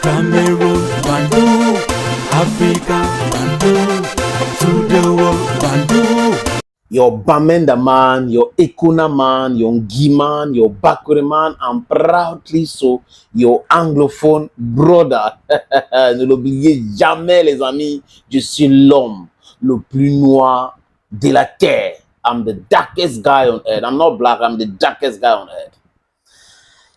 Cameroon, Bandung, Africa, Bandung, to the world, Bandung. Your Bamenda man, your Ekuna man, your Ngi man, your Bakure man, and proudly so, your anglophone brother. Ne l'oubliez jamais, les amis, je suis l'homme le plus noir de la terre. I'm the darkest guy on earth. I'm not black, I'm the darkest guy on earth.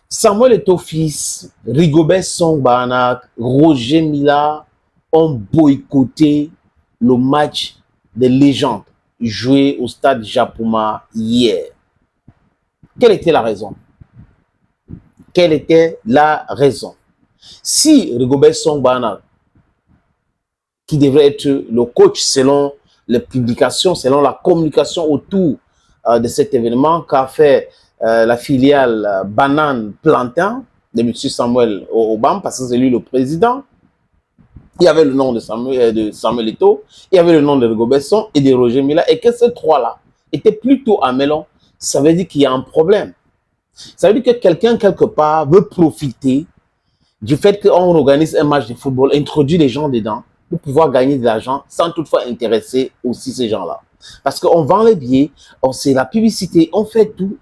Samuel Eto'o-Fils, Rigobert Song-Bahanac, Roger Milla ont boycotté le match de légende joué au stade Japoma hier. Quelle était la raison? Quelle était la raison? Si Rigobert Song-Bahanac, qui devrait être le coach selon les publications, selon la communication autour de cet événement qu'a fait la filiale Banane Plantain de M. Samuel Obama, parce que c'est lui le président. Il y avait le nom de Samuel Eto'o, il y avait le nom de Rigobert Song et de Roger Milla, et que ces trois-là étaient plutôt à Melon, ça veut dire qu'il y a un problème. Ça veut dire que quelqu'un, quelque part, veut profiter du fait qu'on organise un match de football, introduire les gens dedans pour pouvoir gagner de l'argent sans toutefois intéresser aussi ces gens-là. Parce qu'on vend les billets, on sait la publicité, on fait tout.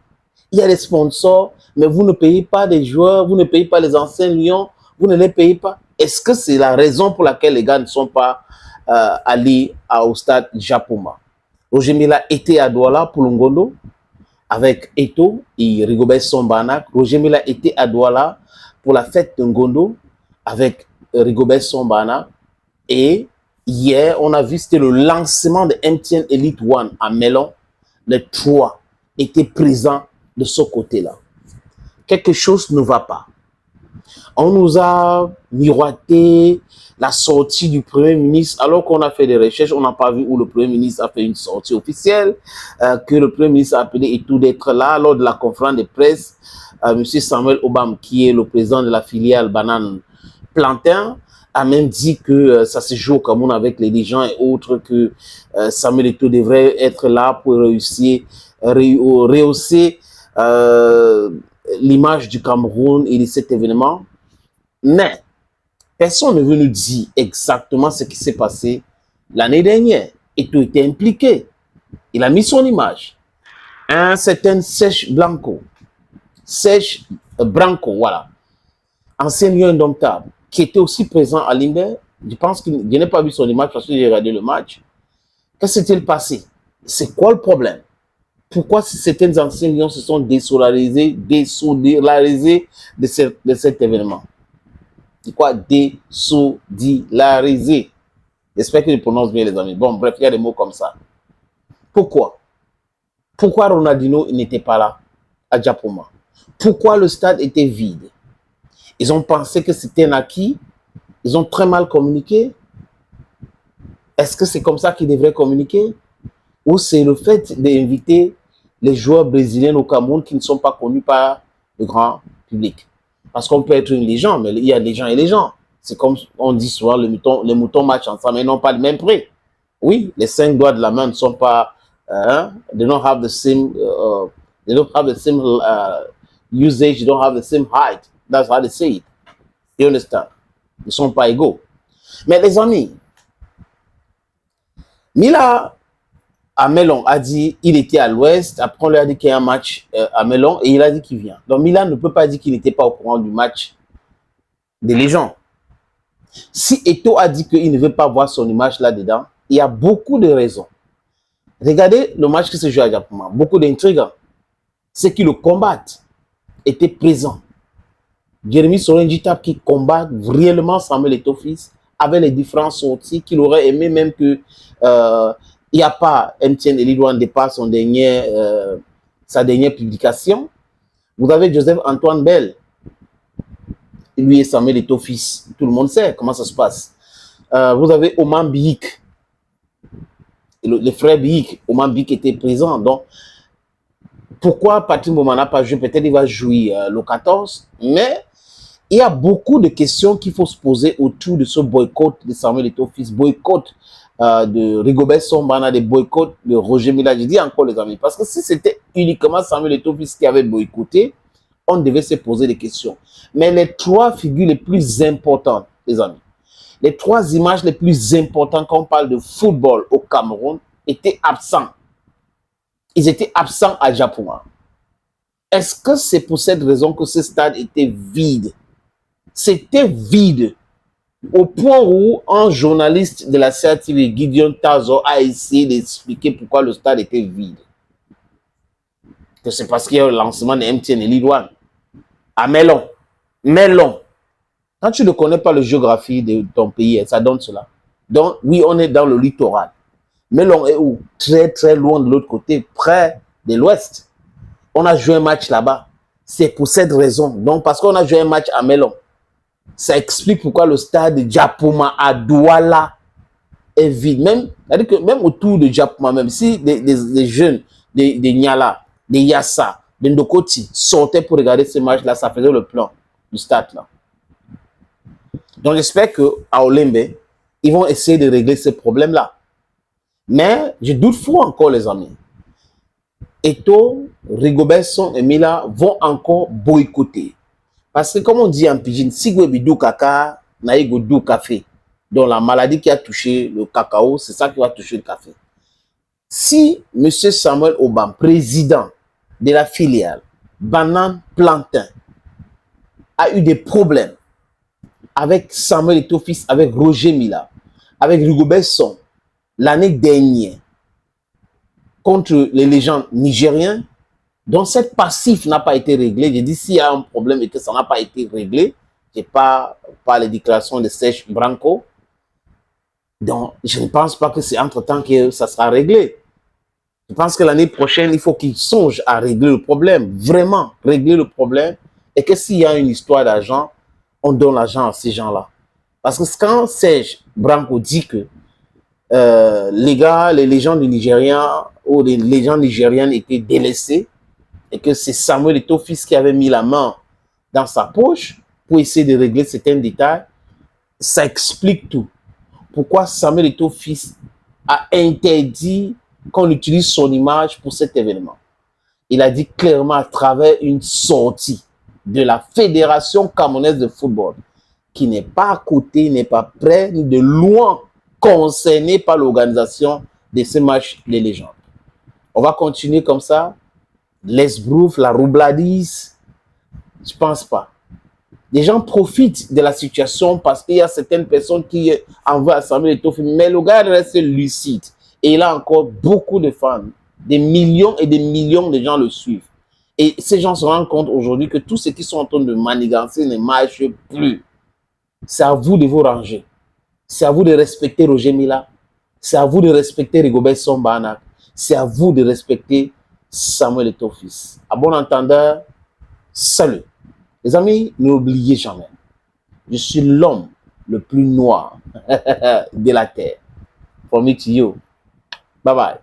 Il y a des sponsors, mais vous ne payez pas des joueurs, vous ne payez pas les anciens Lions, vous ne les payez pas. Est-ce que c'est la raison pour laquelle les gars ne sont pas allés au stade Japoma? Roger Milla était à Douala pour Ngondo avec Eto'o et Rigobert Song-Bahanac. Roger Milla était à Douala pour la fête de Ngondo avec Rigobert Song-Bahanac. Et hier, on a vu, c'était le lancement de MTN Elite One à Melon. Les trois étaient présents de ce côté-là. Quelque chose ne va pas. On nous a miroité la sortie du Premier ministre, alors qu'on a fait des recherches, on n'a pas vu où le Premier ministre a fait une sortie officielle, que le Premier ministre a appelé et tout d'être là lors de la conférence de presse. M. Samuel Obama, qui est le président de la filiale Banane Plantain, a même dit que ça se joue au Cameroun avec les dirigeants et autres, que Samuel Eto'o devrait être là pour rehausser l'image du Cameroun et de cet événement. Mais personne ne veut nous dire exactement ce qui s'est passé l'année dernière. Eto'o était impliqué. Il a mis son image. Un certain Serge Branco, voilà, ancien lion indomptable, qui était aussi présent à Limbe. Je pense que je n'ai pas vu son image parce que j'ai regardé le match. Qu'est-ce qui s'est passé? C'est quoi le problème? Pourquoi certains anciens lions se sont désolidarisés de cet événement? C'est quoi désolidariser? J'espère que je prononce bien, les amis. Bon, bref, il y a des mots comme ça. Pourquoi? Pourquoi Ronaldinho n'était pas là à Japoma? Pourquoi le stade était vide? Ils ont pensé que c'était un acquis. Ils ont très mal communiqué. Est-ce que c'est comme ça qu'ils devraient communiquer? Ou c'est le fait d'inviter les joueurs brésiliens au Cameroun qui ne sont pas connus par le grand public? Parce qu'on peut être une légende, mais il y a des gens et les gens. C'est comme on dit souvent, les moutons matchent ensemble, mais n'ont pas le même prix. Oui, les 5 doigts de la main ne sont pas... they don't have the same... usage, they don't have the same height. That's how they say it. You understand? Ils ne sont pas égaux. Mais les amis, Milla à Melon a dit il était à l'ouest. Après, on lui a dit qu'il y a un match à Melon et il a dit qu'il vient. Donc, Milla ne peut pas dire qu'il n'était pas au courant du match des légendes. Si Eto'o a dit qu'il ne veut pas voir son image là-dedans, il y a beaucoup de raisons. Regardez le match qui se joue à Japon. Beaucoup d'intrigants. Ceux qui le combattent étaient présents. Jérémy Sorenjitap qui combat réellement Samuel Eto'o-Fils avec les différentes sorties qu'il aurait aimé même que il n'y a pas MTN Elite One dépasse sa dernière publication. Vous avez Joseph Antoine Bell. Lui et Samuel Eto'o-Fils. Tout le monde sait comment ça se passe. Vous avez Oman Biik. Le frère Biik. Oman Biik était présent. Donc, pourquoi Patrick Mboma n'a pas joué? Peut-être il va jouer le 14. Mais il y a beaucoup de questions qu'il faut se poser autour de ce boycott de Samuel Eto'o-Fils, boycott de Rigobert Song-Bahanac, des boycotts de Roger Milla. Je dis encore, les amis, parce que si c'était uniquement Samuel Eto'o-Fils qui avait boycotté, on devait se poser des questions. Mais les trois figures les plus importantes, les amis, les trois images les plus importantes quand on parle de football au Cameroun étaient absents. Ils étaient absents à Japoma. Est-ce que c'est pour cette raison que ce stade était vide? C'était vide. Au point où un journaliste de la CATV, Gideon Tazo, a essayé d'expliquer pourquoi le stade était vide. Que c'est parce qu'il y a eu le lancement de MTN et Lidouane. À Melon. Melon. Quand tu ne connais pas la géographie de ton pays, ça donne cela. Donc, oui, on est dans le littoral. Melon est où? Très, très loin de l'autre côté, près de l'ouest. On a joué un match là-bas. C'est pour cette raison. Donc, parce qu'on a joué un match à Melon. Ça explique pourquoi le stade de Japoma à Douala est vide. C'est-à-dire que même autour de Japoma, même si des jeunes, des Nyala, des Yassa, des Ndokoti sortaient pour regarder ce match-là, ça faisait le plan du stade-là. Donc j'espère qu'à Olembe, ils vont essayer de régler ce problème-là. Mais je doute fort encore, les amis. Eto, Rigobert et Mila vont encore boycotter. Parce que comme on dit en pidgin, si vous avez kaka, naïgo du café. Donc la maladie qui a touché le cacao, c'est ça qui va toucher le café. Si M. Samuel Obam, président de la filiale Banane Plantain, a eu des problèmes avec Samuel Eto'o-Fils, avec Roger Mila, avec Rigobert Song, l'année dernière, contre les légendes nigériens, donc cette passif n'a pas été réglée. J'ai dit s'il y a un problème et que ça n'a pas été réglé, je pas les déclarations de Serge Branco, donc je ne pense pas que c'est entre-temps que ça sera réglé. Je pense que l'année prochaine, il faut qu'ils songent à régler le problème, vraiment régler le problème, et que s'il y a une histoire d'argent, on donne l'argent à ces gens-là. Parce que quand Serge Branco dit que les gars, les légendes du Nigérien ou les légendes nigériennes étaient délaissées, et que c'est Samuel Eto'o-Fils qui avait mis la main dans sa poche pour essayer de régler certains détails, ça explique tout. Pourquoi Samuel Eto'o-Fils a interdit qu'on utilise son image pour cet événement. Il a dit clairement à travers une sortie de la Fédération camerounaise de football, qui n'est pas à côté, n'est pas près, ni de loin concerné par l'organisation de ces matchs des légendes. On va continuer comme ça. L'esbrouf, la roubladise, je pense pas. Les gens profitent de la situation parce qu'il y a certaines personnes qui envoient à Samuel Eto'o-Fils, mais le gars reste lucide et il a encore beaucoup de fans. Des millions et des millions de gens le suivent. Et ces gens se rendent compte aujourd'hui que tous ceux qui sont en train de manigancer ne marchent plus. C'est à vous de vous ranger. C'est à vous de respecter Roger Mila. C'est à vous de respecter Rigobert Song Banak. C'est à vous de respecter Samuel Eto'o-Fils. À bon entendeur, salut. Les amis, n'oubliez jamais, je suis l'homme le plus noir de la terre. From me to you. Bye bye.